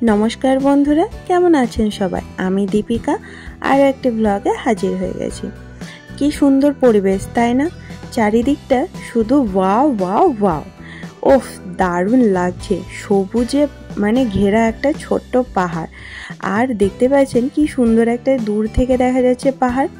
নমস্কার বন্ধুরা, কেমন আছেন সবাই? আমি দীপিকা আর একটি ব্লগে হাজির হয়ে গেছি। কি সুন্দর পরিবেশ, তাই না? চারিদিকটা শুধু ওয়াও ওয়াও ওয়াও। ওফ, দারুণ লাগছে। সবুজে ঘেরা একটা ছোট্ট পাহাড়, আর দেখতে পাচ্ছেন কি সুন্দর একটা দূর থেকে দেখা যাচ্ছে পাহাড়।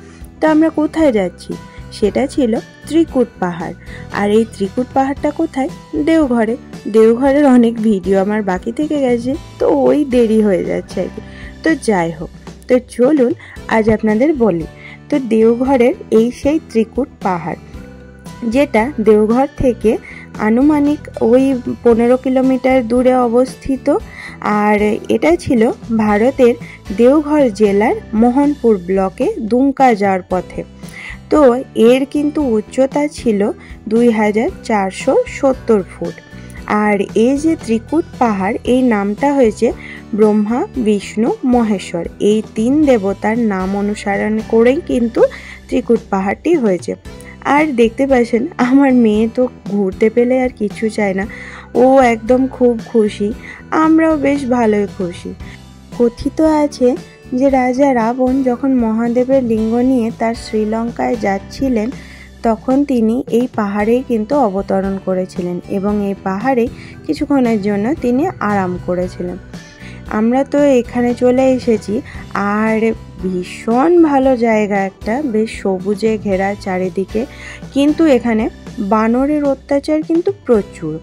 তো আমরা কোথায় যাচ্ছি? সেটা ছিল ত্রিকুট পাহাড়। আর এই ত্রিকুট পাহাড়টা কোথায়? দেওঘরে। দেওঘরের অনেক ভিডিও আমার বাকি থেকে গেছে, তো ওই দেরি হয়ে যাচ্ছে আর কি। তো যাই হোক, তো চলুন আজ আপনাদের বলি। তো দেওঘরের এই সেই ত্রিকুট পাহাড়, যেটা দেওঘর থেকে আনুমানিক ওই 15 কিলোমিটার দূরে অবস্থিত। আর এটা ছিল ভারতের দেওঘর জেলার মোহনপুর ব্লকে দুমকা যাওয়ার পথে। তো এর কিন্তু উচ্চতা ছিল 2470 ফুট। আর এই যে ত্রিকুট পাহাড়, এই নামটা হয়েছে ব্রহ্মা, বিষ্ণু, মহেশ্বর, এই 3 দেবতার নাম অনুসরণ করেই কিন্তু ত্রিকুট পাহাড়টি হয়েছে। আর দেখতে পাচ্ছেন আমার মেয়ে তো ঘুরতে পেলে আর কিছু চায় না, ও একদম খুব খুশি, আমরাও বেশ ভালোই খুশি। কথিত আছে যে রাজা রাবণ যখন মহাদেবের লিঙ্গ নিয়ে তার শ্রীলঙ্কায় যাচ্ছিলেন, তখন তিনি এই পাহাড়েই কিন্তু অবতরণ করেছিলেন এবং এই পাহাড়ে কিছুক্ষণের জন্য তিনি আরাম করেছিলেন। আমরা তো এখানে চলে এসেছি, আর ভীষণ ভালো জায়গা একটা, বেশ সবুজে ঘেরা চারিদিকে। কিন্তু এখানে বানরের অত্যাচার কিন্তু প্রচুর,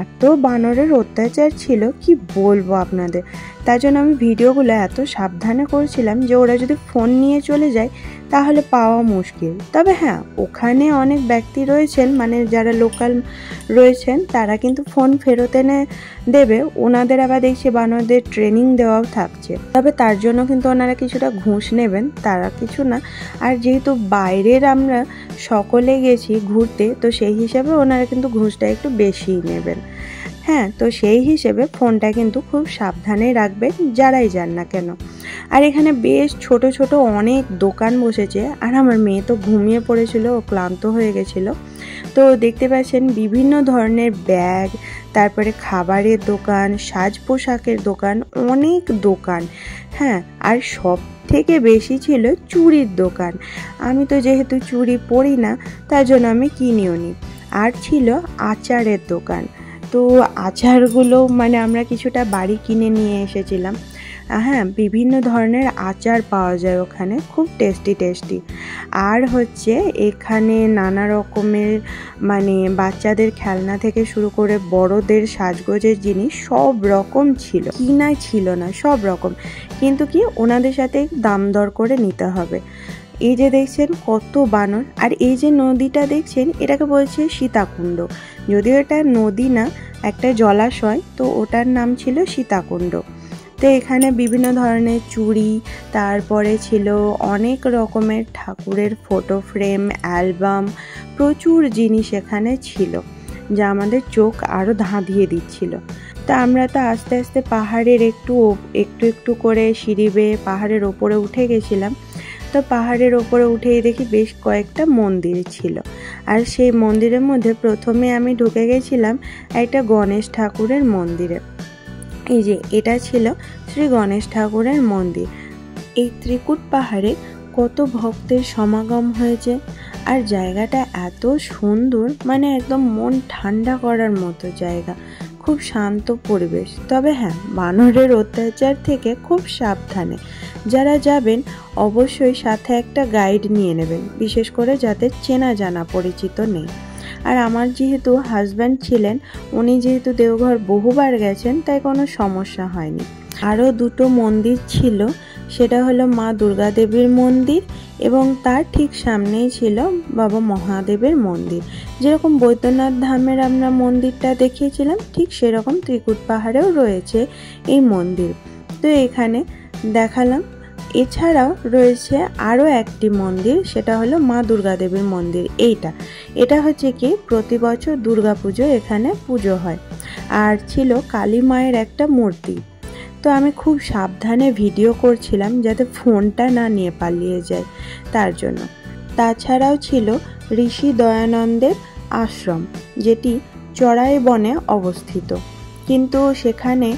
এত বানরের অত্যাচার ছিল কি বলবো আপনাদের। তার জন্য আমি ভিডিওগুলো এত সাবধানে করছিলাম যে ওরা যদি ফোন নিয়ে চলে যায় তাহলে পাওয়া মুশকিল। তবে হ্যাঁ, ওখানে অনেক ব্যক্তি রয়েছেন, যারা লোকাল রয়েছেন, তারা কিন্তু ফোন ফেরত এনে দেবে। ওনাদের আবার দেখছি বানরদের ট্রেনিং দেওয়াও থাকছে, তবে তার জন্য কিন্তু ওনারা কিছুটা ঘুষ নেবেন, তারা কিছু না। আর যেহেতু বাইরের আমরা সকলে গেছি ঘুরতে, তো সেই হিসাবে ওনারা কিন্তু ঘুষটা একটু বেশি নেবেন। হ্যাঁ, তো সেই হিসেবে ফোনটা কিন্তু খুব সাবধানে রাখবেন যারাই যান না কেন। আর এখানে বেশ ছোট ছোট অনেক দোকান বসেছে, আর আমার মেয়ে তো ঘুমিয়ে পড়েছিল, ও ক্লান্ত হয়ে গেছিল। তো দেখতে পাচ্ছেন বিভিন্ন ধরনের ব্যাগ, তারপরে খাবারের দোকান, সাজ পোশাকের দোকান, অনেক দোকান। হ্যাঁ, আর সব থেকে বেশি ছিল চুড়ির দোকান। আমি তো যেহেতু চুড়ি পরি না, তার জন্য আমি কিনিও নি। আর ছিল আচারের দোকান। তো আচারগুলো আমরা কিছুটা বাড়ি কিনে নিয়ে এসেছিলাম। হ্যাঁ, বিভিন্ন ধরনের আচার পাওয়া যায় ওখানে, খুব টেস্টি টেস্টি। আর হচ্ছে এখানে নানা রকমের বাচ্চাদের খেলনা থেকে শুরু করে বড়দের সাজগোজের জিনিস সব রকম ছিল, কিনা ছিল না, সব রকম। কিন্তু কি ওনাদের সাথে দাম দর করে নিতে হবে। এই যে দেখছেন কত বানর, আর এই যে নদীটা দেখছেন, এটাকে বলছে সীতাকুণ্ড। যদিও এটা নদী না, একটা জলাশয়, তো ওটার নাম ছিল সীতাকুণ্ড। তো এখানে বিভিন্ন ধরনের চুড়ি, তারপরে ছিল অনেক রকমের ঠাকুরের ফটো ফ্রেম, অ্যালবাম, প্রচুর জিনিস এখানে ছিল, যা আমাদের চোখ আরও ধাঁধিয়ে দিচ্ছিল। তা আমরা তো আস্তে আস্তে পাহাড়ের একটু একটু করে সিঁড়ি বেয়ে পাহাড়ের ওপরে উঠে গেছিলাম। তো পাহাড়ের ওপরে উঠেই দেখি বেশ কয়েকটা মন্দির ছিল, আর সেই মন্দিরের মধ্যে প্রথমে আমি ঢুকে গেছিলাম একটা গণেশ ঠাকুরের মন্দিরে। এই যে এটা ছিল শ্রী গণেশ ঠাকুরের মন্দির। এই ত্রিকুট পাহাড়ে কত ভক্তের সমাগম হয়েছে, আর জায়গাটা এত সুন্দর, একদম মন ঠান্ডা করার মতো জায়গা, খুব শান্ত পরিবেশ। তবে হ্যাঁ, বানরের অত্যাচার থেকে খুব সাবধানে যারা যাবেন অবশ্যই সাথে একটা গাইড নিয়ে নেবেন, বিশেষ করে যাদের চেনা জানা পরিচিত নেই। আর আমার যেহেতু হাজব্যান্ড ছিলেন, উনি যেহেতু দেওঘর বহুবার গেছেন, তাই কোনো সমস্যা হয়নি। আরও 2টো মন্দির ছিল, সেটা হলো মা দুর্গা দেবীর মন্দির এবং তার ঠিক সামনেই ছিল বাবা মহাদেবের মন্দির। যেরকম বৈদ্যনাথ ধামের আমরা মন্দিরটা দেখিয়েছিলাম, ঠিক সেরকম ত্রিকুট পাহাড়েও রয়েছে এই মন্দির। তো এখানে দেখালাম। এছাড়াও রয়েছে আরও একটি মন্দির, সেটা হলো মা দুর্গা দেবীর মন্দির। এটা হচ্ছে কি প্রতি বছর দুর্গাপুজো এখানে পুজো হয়। আর ছিল কালী মায়ের একটা মূর্তি। তো আমি খুব সাবধানে ভিডিও করছিলাম যাতে ফোনটা না নিয়ে পালিয়ে যায়, তার জন্য। তাছাড়াও ছিল ঋষি দয়ানন্দের আশ্রম, যেটি চড়াই বনে অবস্থিত। কিন্তু সেখানে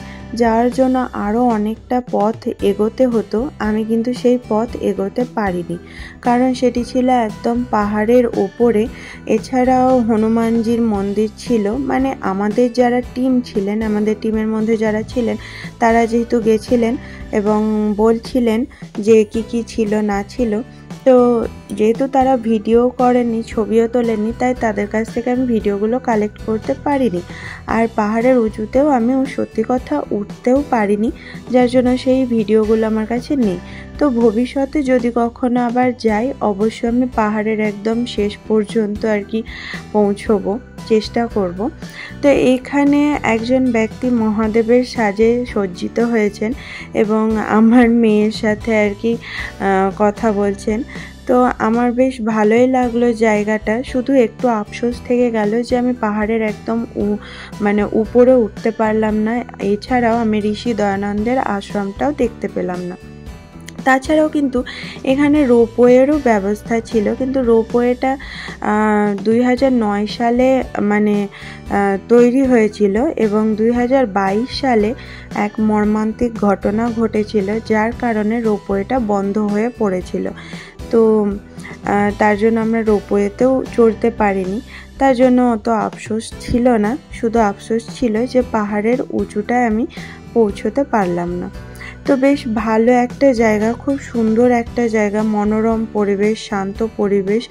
যাওয়ার জন্য আরও অনেকটা পথ এগোতে হতো। আমি কিন্তু সেই পথ এগোতে পারিনি, কারণ সেটি ছিল একদম পাহাড়ের ওপরে। এছাড়াও হনুমানজির মন্দির ছিল। মানে আমাদের যারা টিম ছিলেন, আমাদের টিমের মধ্যে যারা ছিলেন, তারা যেহেতু গেছিলেন এবং বলছিলেন যে কি ছিল না ছিল, তো যেহেতু তারা ভিডিও করেননি, ছবিও তোলেননি, তাই তাদের কাছ থেকে আমি ভিডিওগুলো কালেক্ট করতে পারিনি। আর পাহাড়ের উঁচুতেও আমি সত্যি কথা উঠতেও পারিনি, যার জন্য সেই ভিডিওগুলো আমার কাছে নেই। তো ভবিষ্যতে যদি কখনো আবার যাই, অবশ্যই আমি পাহাড়ের একদম শেষ পর্যন্ত আর কি পৌঁছবো, চেষ্টা করব। তো এইখানে একজন ব্যক্তি মহাদেবের সাজে সজ্জিত হয়েছেন এবং আমার মেয়ের সাথে আর কি কথা বলছেন। তো আমার বেশ ভালোই লাগলো জায়গাটা। শুধু একটু আফসোস থেকে গেল যে আমি পাহাড়ের একদম মানে উপরে উঠতে পারলাম না। এছাড়াও আমি ঋষি দয়ানন্দের আশ্রমটাও দেখতে পেলাম না। তাছাড়াও কিন্তু এখানে রোপওয়েরও ব্যবস্থা ছিল, কিন্তু রোপওয়েটা 2009 সালে মানে তৈরি হয়েছিল এবং 2022 সালে এক মর্মান্তিক ঘটনা ঘটেছিল, যার কারণে রোপওয়েটা বন্ধ হয়ে পড়েছিল। তো তার জন্য আমরা রোপওয়েতেও চড়তে পারিনি। তার জন্য অত আফসোস ছিল না, শুধু আফসোস ছিল যে পাহাড়ের উঁচুটায় আমি পৌঁছতে পারলাম না। তো বেশ ভালো একটা জায়গা, খুব সুন্দর একটা জায়গা, মনোরম পরিবেশ, শান্ত পরিবেশ।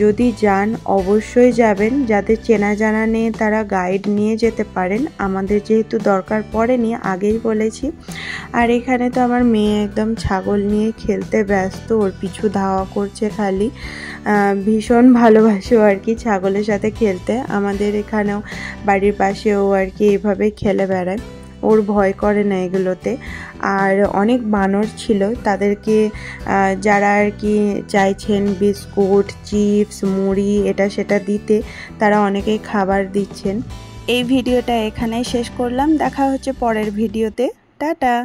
যদি যান অবশ্যই যাবেন। যাদের চেনা জানা নেই তারা গাইড নিয়ে যেতে পারেন। আমাদের যেহেতু দরকার পড়েনি, আগেই বলেছি। আর এখানে তো আমার মেয়ে একদম ছাগল নিয়ে খেলতে ব্যস্ত, ওর পিছু ধাওয়া করছে খালি। ভীষণ ভালোবাসে আর কি ছাগলের সাথে খেলতে। আমাদের এখানেও বাড়ির পাশেও আর কি এইভাবে খেলে বেড়ায়, ওর ভয় করে না এগুলোতে। আর অনেক বানর ছিল, তাদেরকে যারা আর কি চাইছেন বিস্কুট, চিপস, মুড়ি এটা সেটা দিতে, তারা অনেকেই খাবার দিচ্ছেন। এই ভিডিওটা এখানেই শেষ করলাম, দেখা হচ্ছে পরের ভিডিওতে। টাটা।